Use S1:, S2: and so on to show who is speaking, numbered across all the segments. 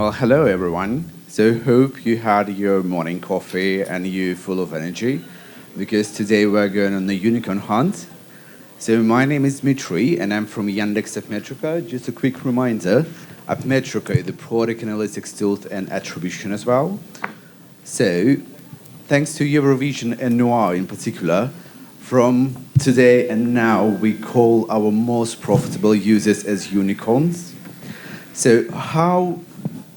S1: Well, hello everyone. So hope you had your morning coffee and you're full of energy because today we're going on the unicorn hunt. So my name is Dmitry and I'm from Yandex AppMetrica. Just a quick reminder, AppMetrica is the product analytics tool and attribution as well. So thanks to Eurovision and Noir in particular, from today and now we call our most profitable users as unicorns. So how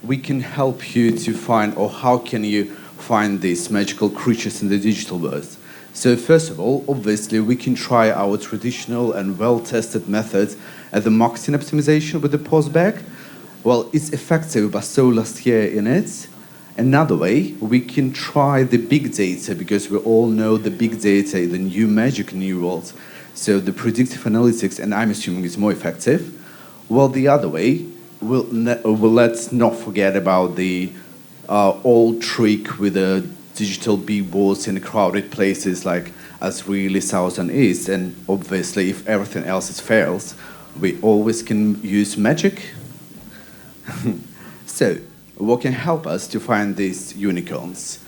S1: we can help you to find, or how can you find these magical creatures in the digital world? So first of all, obviously, we can try our traditional and well-tested methods at the marketing optimization with the postback. Well, it's effective, but so last year in it. Another way, we can try the big data, because we all know the big data is the new magic in new world. So the predictive analytics, and I'm assuming is more effective. Well, the other way, let's not forget about the old trick with the digital billboards in crowded places like as really South and East. And obviously, if everything else fails, we always can use magic. So, what can help us to find these unicorns?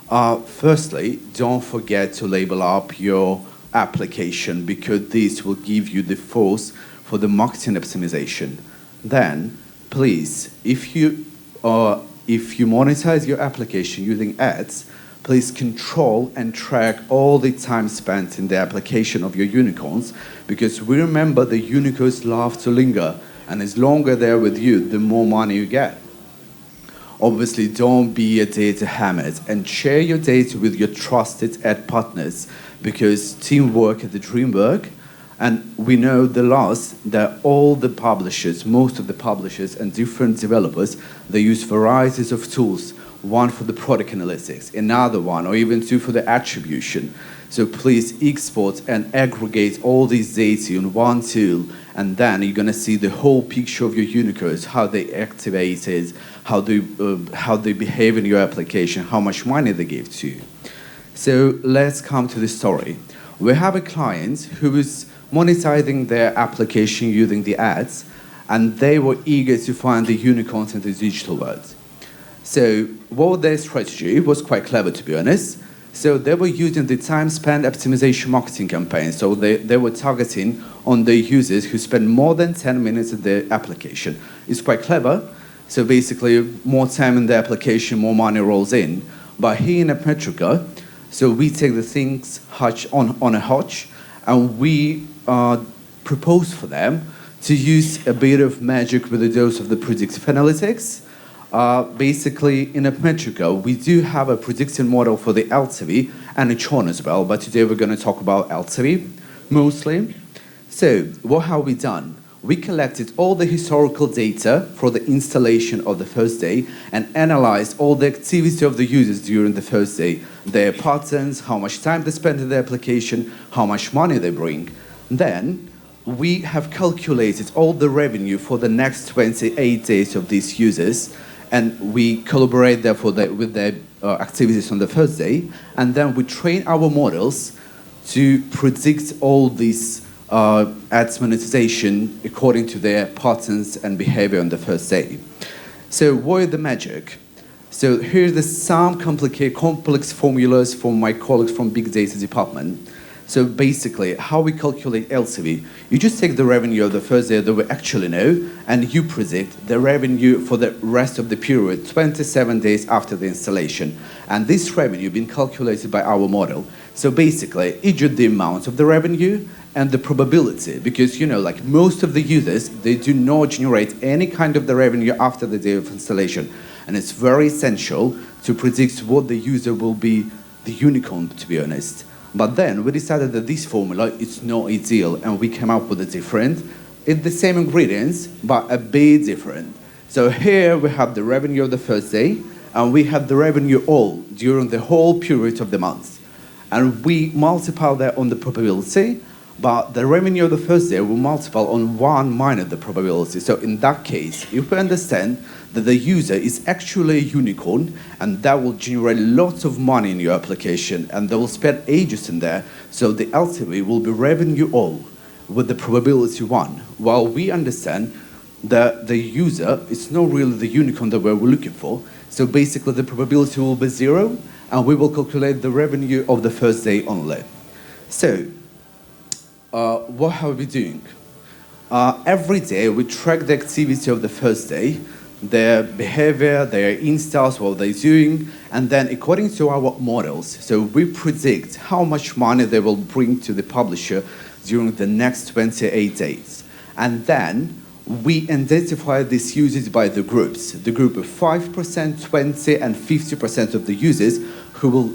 S1: Firstly, don't forget to label up your application because this will give you the force for the marketing optimization. Then, please, if you monetize your application using ads, please control and track all the time spent in the application of your unicorns, because we remember the unicorns love to linger, and as longer they're with you, the more money you get. Obviously, don't be a data hermit and share your data with your trusted ad partners, because teamwork is the dream work. And we know that all the publishers, most of the publishers and different developers, they use varieties of tools, one for the product analytics, another one, or even two for the attribution. So please export and aggregate all these data in one tool, and then you're going to see the whole picture of your unicorns, how they activated, how they behave in your application, how much money they give to you. So let's come to the story. We have a client who is monetizing their application using the ads, and they were eager to find the unicorns in the digital world. So what their strategy was quite clever, to be honest. So they were using the time spent optimization marketing campaign. So they were targeting on the users who spend more than 10 minutes in their application. It's quite clever. So basically, more time in the application, more money rolls in. But here in AppMetrica, so we take the things on a hotch, and we propose for them to use a bit of magic with a dose of the predictive analytics. Basically, in AppMetrica, we do have a predictive model for the LTV and a churn as well, but today we're going to talk about LTV mostly. So, what have we done? We collected all the historical data for the installation of the first day and analyzed all the activity of the users during the first day, their patterns, how much time they spend in the application, how much money they bring. Then, we have calculated all the revenue for the next 28 days of these users, and we collaborate therefore with their activities on the first day, and then we train our models to predict all these ads monetization according to their patterns and behavior on the first day. So what is the magic? So here's some complex formulas from my colleagues from Big Data department. So basically, how we calculate LTV, you just take the revenue of the first day that we actually know, and you predict the revenue for the rest of the period, 27 days after the installation. And this revenue been calculated by our model. So basically, it's just the amount of the revenue and the probability, because like most of the users, they do not generate any kind of the revenue after the day of installation. And it's very essential to predict what the user will be the unicorn, to be honest. But then we decided that this formula is not ideal, and we came up with a different. It's the same ingredients, but a bit different. So here we have the revenue of the first day, and we have the revenue all during the whole period of the month. And we multiply that on the probability, but the revenue of the first day will multiply on 1 minus the probability. So in that case, if we understand that the user is actually a unicorn, and that will generate lots of money in your application, and they will spend ages in there, so the LTV will be revenue all with the probability 1. While we understand the user is not really the unicorn that we're looking for. So basically the probability will be 0, and we will calculate the revenue of the first day only. So what have we been doing? Every day we track the activity of the first day, their behavior, their installs, what they're doing, and then according to our models, so we predict how much money they will bring to the publisher during the next 28 days. And then we identify these users by the groups, the group of 5%, 20, and 50% of the users who will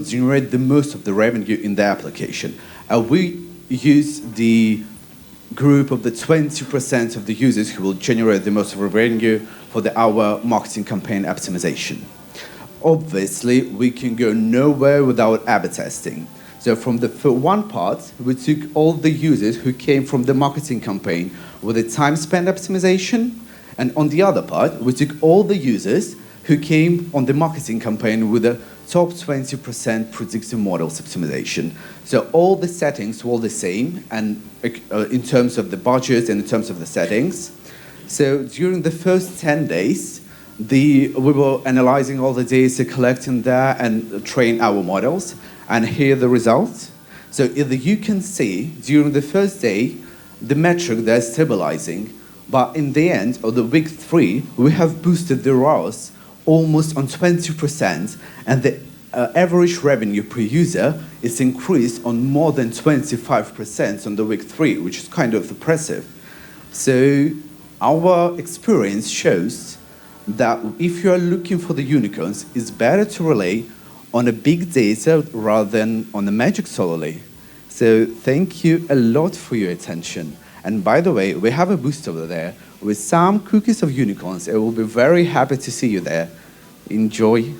S1: generate the most of the revenue in the application. And we use the group of the 20% of the users who will generate the most of revenue for our marketing campaign optimization. Obviously, we can go nowhere without A/B testing. So from the one part, we took all the users who came from the marketing campaign with the time spent optimization, and on the other part, we took all the users who came on the marketing campaign with the top 20% predictive models optimization. So all the settings were the same, and in terms of the budget and in terms of the settings. So during the first 10 days, we were analyzing all the data, collecting that, and train our models. And here are the results. So you can see during the first day, the metric that's stabilizing, but in the end of the week 3, we have boosted the ROAS almost on 20%, and the average revenue per user is increased on more than 25% on the week 3, which is kind of impressive. So our experience shows that if you are looking for the unicorns, it's better to rely on a big data rather than on the magic solely. So thank you a lot for your attention. And by the way, we have a booth over there with some cookies of unicorns. I will be very happy to see you there. Enjoy.